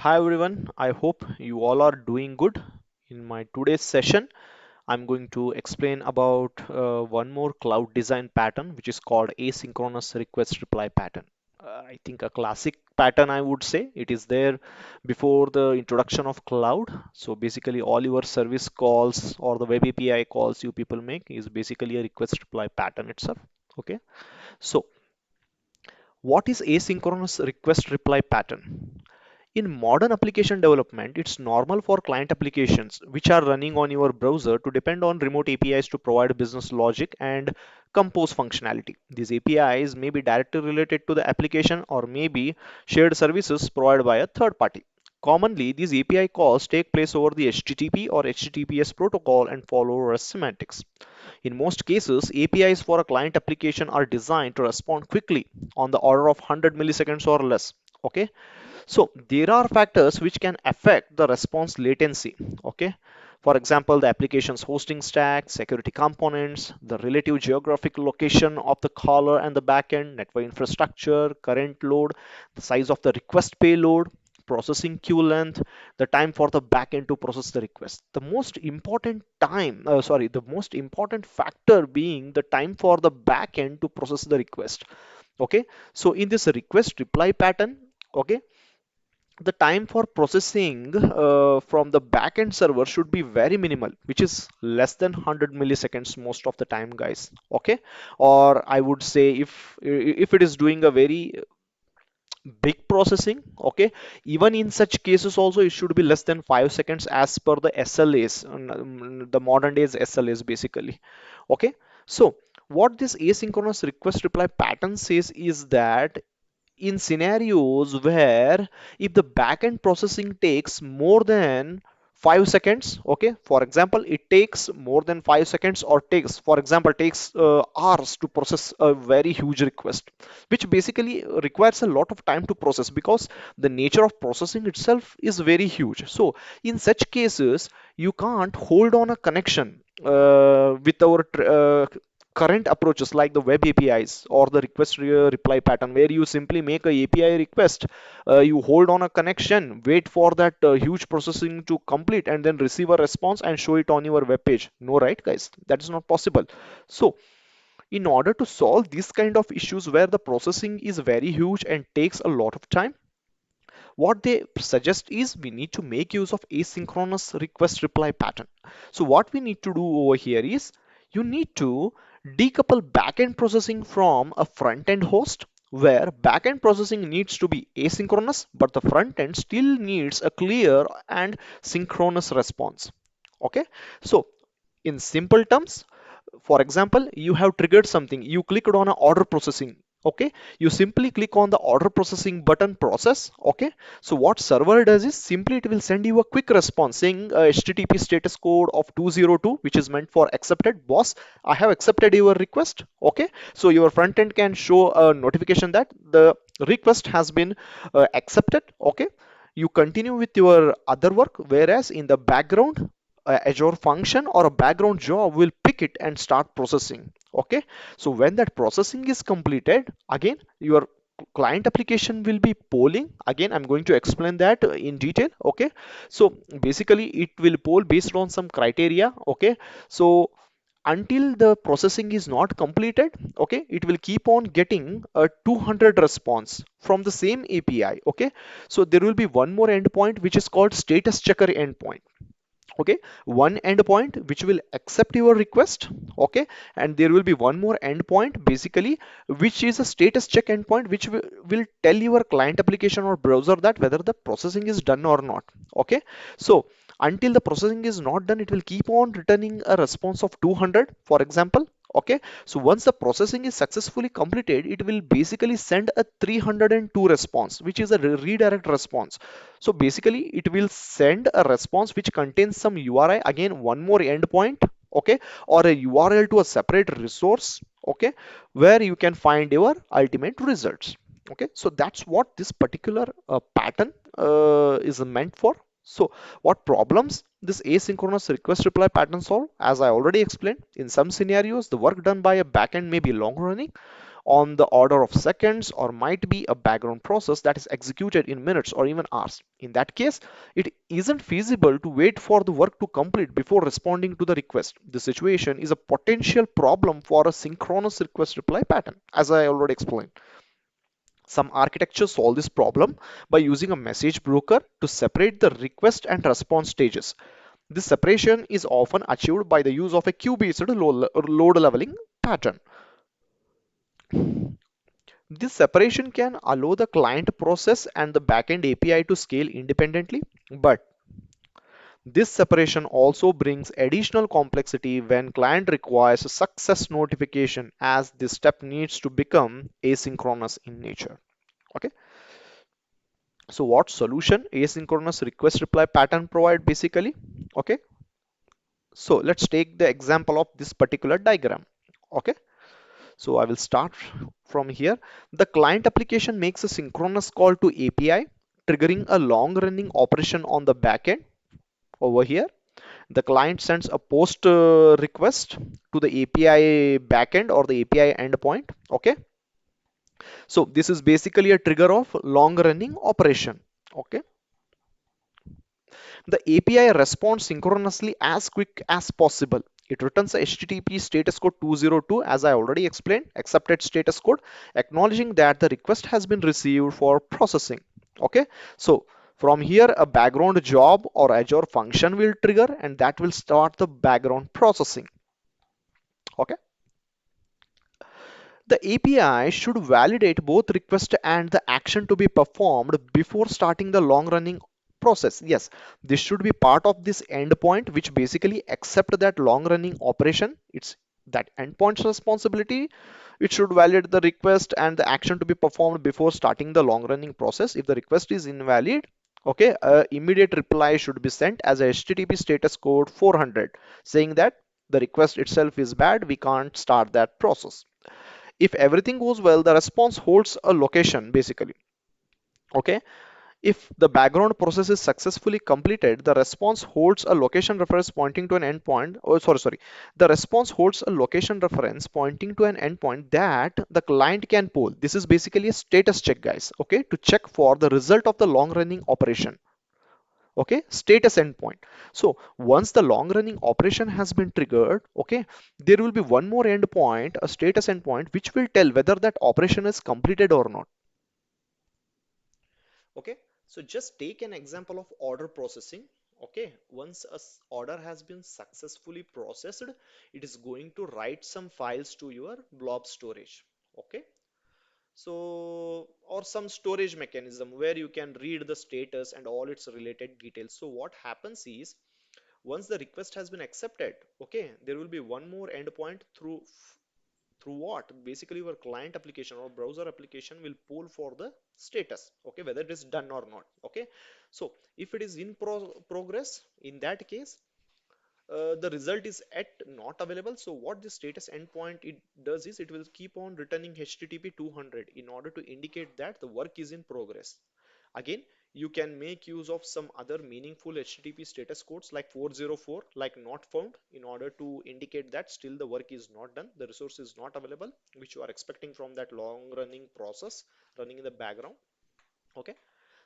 Hi everyone, I hope you all are doing good. In my today's session, I'm going to explain about one more cloud design pattern which is called asynchronous request reply pattern. I think a classic pattern I would say. It is there before the introduction of cloud. So basically all your service calls or the web API calls you people make is basically a request reply pattern itself. Okay. So what is asynchronous request reply pattern? In modern application development, it's normal for client applications which are running on your browser to depend on remote APIs to provide business logic and compose functionality. These APIs may be directly related to the application or may be shared services provided by a third party. Commonly, these API calls take place over the HTTP or HTTPS protocol and follow REST semantics. In most cases, APIs for a client application are designed to respond quickly on the order of 100 milliseconds or less. Okay, so there are factors which can affect the response latency. Okay. For example, the application's hosting stack, security components, the relative geographic location of the caller and the backend, network infrastructure, current load, the size of the request payload, processing queue length, the time for the backend to process the request. The most important factor being the time for the backend to process the request. Okay. So in this request reply pattern, okay, the time for processing from the backend server should be very minimal, which is less than 100 milliseconds most of the time, guys. Okay, or I would say if it is doing a very big processing, okay, even in such cases also it should be less than 5 seconds as per the SLAs, the modern days SLAs basically. Okay, so what this asynchronous request reply pattern says is that in scenarios where if the backend processing takes more than 5 seconds, okay, for example it takes more than 5 seconds or takes, for example, takes hours to process a very huge request, which basically requires a lot of time to process because the nature of processing itself is very huge. So in such cases you can't hold on a connection with our current approaches like the web APIs or the reply pattern, where you simply make a API request, you hold on a connection, wait for that huge processing to complete, and then receive a response and show it on your web page. No, right, guys? That is not possible. So, in order to solve this kind of issues where the processing is very huge and takes a lot of time, what they suggest is we need to make use of asynchronous request reply pattern. So what we need to do over here is you need to decouple backend processing from a front end host, where backend processing needs to be asynchronous but the front end still needs a clear and synchronous response. Okay, so in simple terms, for example, you have triggered something, you clicked on a order processing. Okay, you simply click on the order processing button, process. Okay, so what server does is simply it will send you a quick response saying HTTP status code of 202, which is meant for accepted. Boss, I have accepted your request. Okay, so your front end can show a notification that the request has been accepted. Okay, you continue with your other work, whereas in the background Azure function or a background job will pick it and start processing. Okay, so when that processing is completed, again your client application will be polling. Again, I'm going to explain that in detail. Okay, so basically it will poll based on some criteria. Okay, so until the processing is not completed, okay, it will keep on getting a 200 response from the same API. Okay, so there will be one more endpoint which is called status checker endpoint. Okay, one endpoint which will accept your request. Okay, and there will be one more endpoint basically which is a status check endpoint which will tell your client application or browser that whether the processing is done or not. Okay, so until the processing is not done, it will keep on returning a response of 200, for example. Okay, so once the processing is successfully completed, it will basically send a 302 response, which is a redirect response. So basically it will send a response which contains some URI, again one more endpoint, okay, or a URL to a separate resource, okay, where you can find your ultimate results. Okay, so that's what this particular pattern is meant for. So what problems this asynchronous request reply pattern solve? As I already explained, in some scenarios the work done by a backend may be long running, on the order of seconds, or might be a background process that is executed in minutes or even hours. In that case, it isn't feasible to wait for the work to complete before responding to the request. The situation is a potential problem for a synchronous request reply pattern, as I already explained. Some architectures solve this problem by using a message broker to separate the request and response stages. This separation is often achieved by the use of a queue-based load leveling pattern. This separation can allow the client process and the backend API to scale independently, but this separation also brings additional complexity when client requires a success notification, as this step needs to become asynchronous in nature. Okay, so what solution asynchronous request reply pattern provide basically? Okay, so let's take the example of this particular diagram. Okay, so I will start from here. The client application makes a synchronous call to API, triggering a long running operation on the backend. Over here, the client sends a post request to the API backend or the API endpoint. Okay, so this is basically a trigger of long running operation. Okay, the API responds synchronously as quick as possible. It returns a HTTP status code 202, as I already explained, accepted status code, acknowledging that the request has been received for processing. Okay, so from here, a background job or Azure function will trigger, and that will start the background processing. Okay, the API should validate both request and the action to be performed before starting the long running process. Yes, this should be part of this endpoint, which basically accept that long running operation. It's that endpoint's responsibility. It should validate the request and the action to be performed before starting the long running process. If the request is invalid, okay, immediate reply should be sent as a HTTP status code 400, saying that the request itself is bad, we can't start that process. If everything goes well, the response holds a location basically. Okay, if the background process is successfully completed, the response holds a location reference pointing to an endpoint. Oh, sorry. The response holds a location reference pointing to an endpoint that the client can pull. This is basically a status check, guys. Okay, to check for the result of the long running operation. Okay, status endpoint. So once the long running operation has been triggered, okay, there will be one more endpoint, a status endpoint, which will tell whether that operation is completed or not. Okay, so just take an example of order processing. Okay, once order has been successfully processed, it is going to write some files to your blob storage. Okay, so or some storage mechanism where you can read the status and all its related details. So what happens is, once the request has been accepted, okay, there will be one more endpoint through what basically your client application or browser application will pull for the status, okay, whether it is done or not. Okay, so if it is in progress, in that case, the result is at not available. So what the status endpoint it does is, it will keep on returning HTTP 200 in order to indicate that the work is in progress. Again, you can make use of some other meaningful HTTP status codes like 404, like not found, in order to indicate that still the work is not done, the resource is not available, which you are expecting from that long running process running in the background. Okay,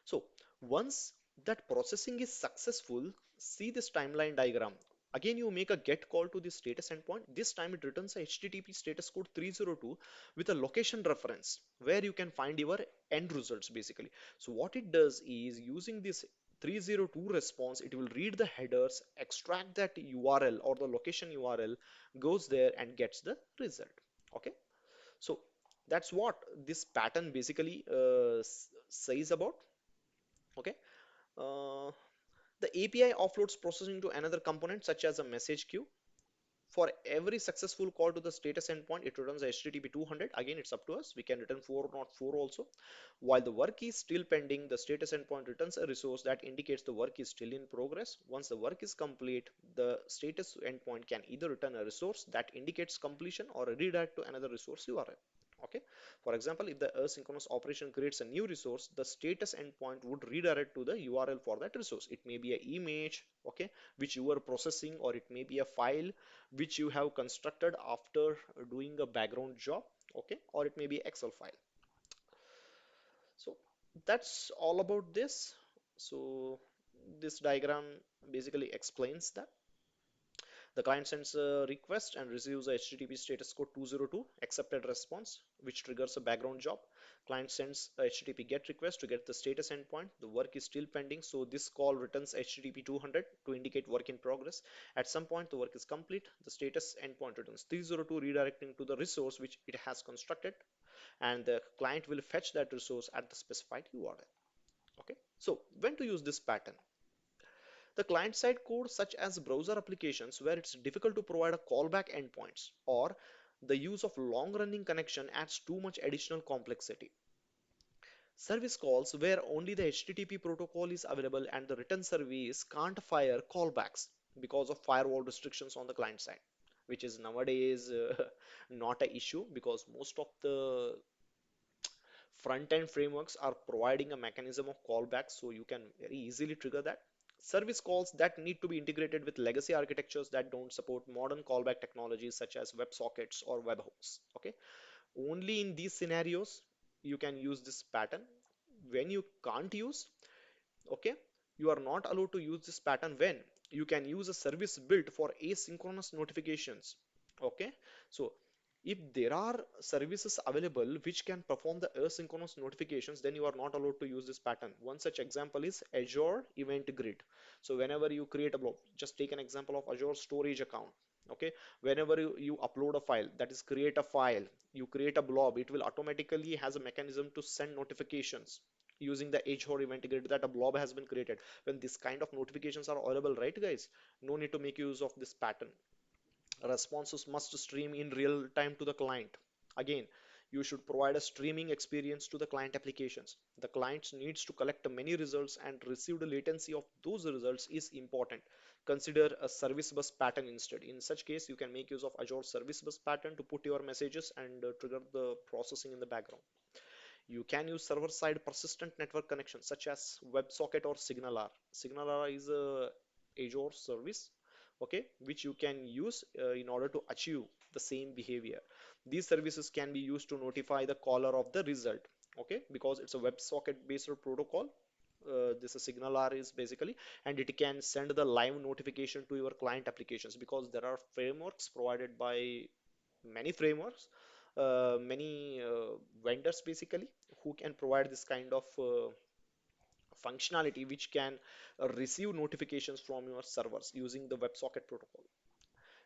so once that processing is successful, see this timeline diagram. Again, you make a get call to this status endpoint. This time it returns a HTTP status code 302 with a location reference where you can find your end results basically. So what it does is, using this 302 response, it will read the headers, extract that URL or the location URL, goes there and gets the result. Okay, so that's what this pattern basically says about. Okay, uh, the API offloads processing to another component such as a message queue. For every successful call to the status endpoint, it returns a HTTP 200. Again, it's up to us. We can return 404 also. While the work is still pending, the status endpoint returns a resource that indicates the work is still in progress. Once the work is complete, the status endpoint can either return a resource that indicates completion or a redirect to another resource URL. Okay, for example, if the asynchronous operation creates a new resource, the status endpoint would redirect to the URL for that resource. It may be an image, okay, which you are processing, or it may be a file which you have constructed after doing a background job. okay, or it may be Excel file. So that's all about this. So this diagram basically explains that the client sends a request and receives a HTTP status code 202 accepted response, which triggers a background job. Client sends a HTTP GET request to get the status endpoint. The work is still pending, so this call returns HTTP 200 to indicate work in progress. At some point, the work is complete. The status endpoint returns 302, redirecting to the resource which it has constructed, and the client will fetch that resource at the specified URL. Okay, so when to use this pattern? The client-side code, such as browser applications where it's difficult to provide a callback endpoints, or the use of long-running connection adds too much additional complexity. Service calls where only the HTTP protocol is available and the return service can't fire callbacks because of firewall restrictions on the client side, which is nowadays not a issue because most of the front-end frameworks are providing a mechanism of callback, so you can very easily trigger that. Service calls that need to be integrated with legacy architectures that don't support modern callback technologies such as WebSockets or webhooks. Okay, only in these scenarios you can use this pattern. When you can't use, okay, you are not allowed to use this pattern when you can use a service built for asynchronous notifications. Okay, so if there are services available which can perform the asynchronous notifications, then you are not allowed to use this pattern. One such example is Azure Event Grid. So whenever you create a blob, just take an example of Azure storage account. Okay, whenever you upload a file, that is create a file, you create a blob, it will automatically has a mechanism to send notifications using the Azure Event Grid that a blob has been created. When this kind of notifications are available, right guys, no need to make use of this pattern. Responses must stream in real time to the client. Again, you should provide a streaming experience to the client applications. The client needs to collect many results, and received latency of those results is important. Consider a service bus pattern instead. In such case, you can make use of Azure service bus pattern to put your messages and trigger the processing in the background. You can use server-side persistent network connections such as WebSocket or SignalR. SignalR is a Azure service, okay, which you can use in order to achieve the same behavior. These services can be used to notify the caller of the result, okay, because it's a WebSocket based protocol. This is SignalR is basically, and it can send the live notification to your client applications because there are frameworks provided by many frameworks, many vendors basically who can provide this kind of functionality which can receive notifications from your servers using the WebSocket protocol.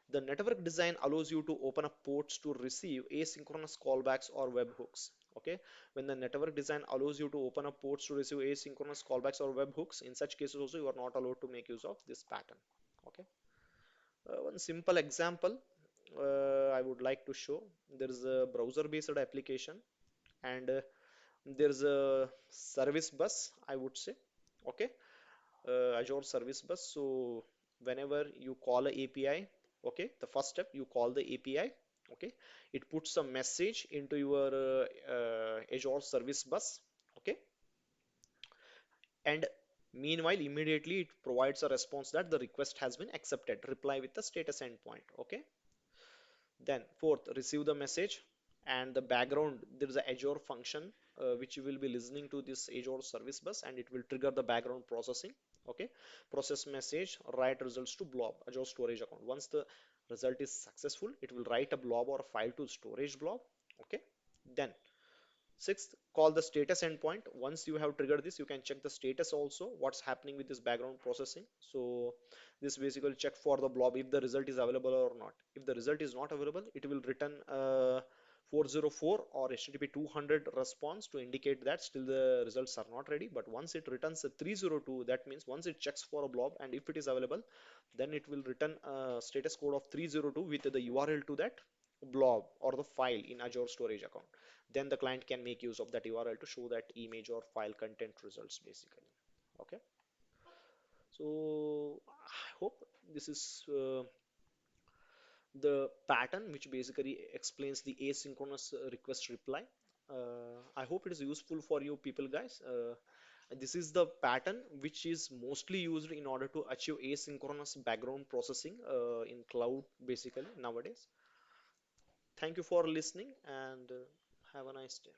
The network design allows you to open up ports to receive asynchronous callbacks or webhooks. Okay, when the network design allows you to open up ports to receive asynchronous callbacks or webhooks, in such cases also you are not allowed to make use of this pattern. Okay, one simple example I would like to show. There is a browser-based application, and there's a service bus, I would say. Okay, Azure service bus. So whenever you call a API, okay, the first step you call the API. Okay, it puts a message into your Azure service bus. Okay, and meanwhile immediately it provides a response that the request has been accepted. Reply with the status endpoint. Okay, then fourth, receive the message, and the background there is a Azure function which you will be listening to this Azure service bus, and it will trigger the background processing. Okay, process message, write results to blob Azure storage account. Once the result is successful, it will write a blob or a file to storage blob. Okay, then sixth, call the status endpoint. Once you have triggered this, you can check the status also, what's happening with this background processing. So this basically check for the blob if the result is available or not. If the result is not available, it will return 404 or HTTP 200 response to indicate that still the results are not ready. But once it returns a 302, that means once it checks for a blob and if it is available, then it will return a status code of 302 with the URL to that blob or the file in Azure storage account. Then the client can make use of that URL to show that image or file content results basically. Okay, so I hope this is the pattern which basically explains the asynchronous request reply. I hope it is useful for you people guys. This is the pattern which is mostly used in order to achieve asynchronous background processing in cloud basically nowadays. Thank you for listening and have a nice day.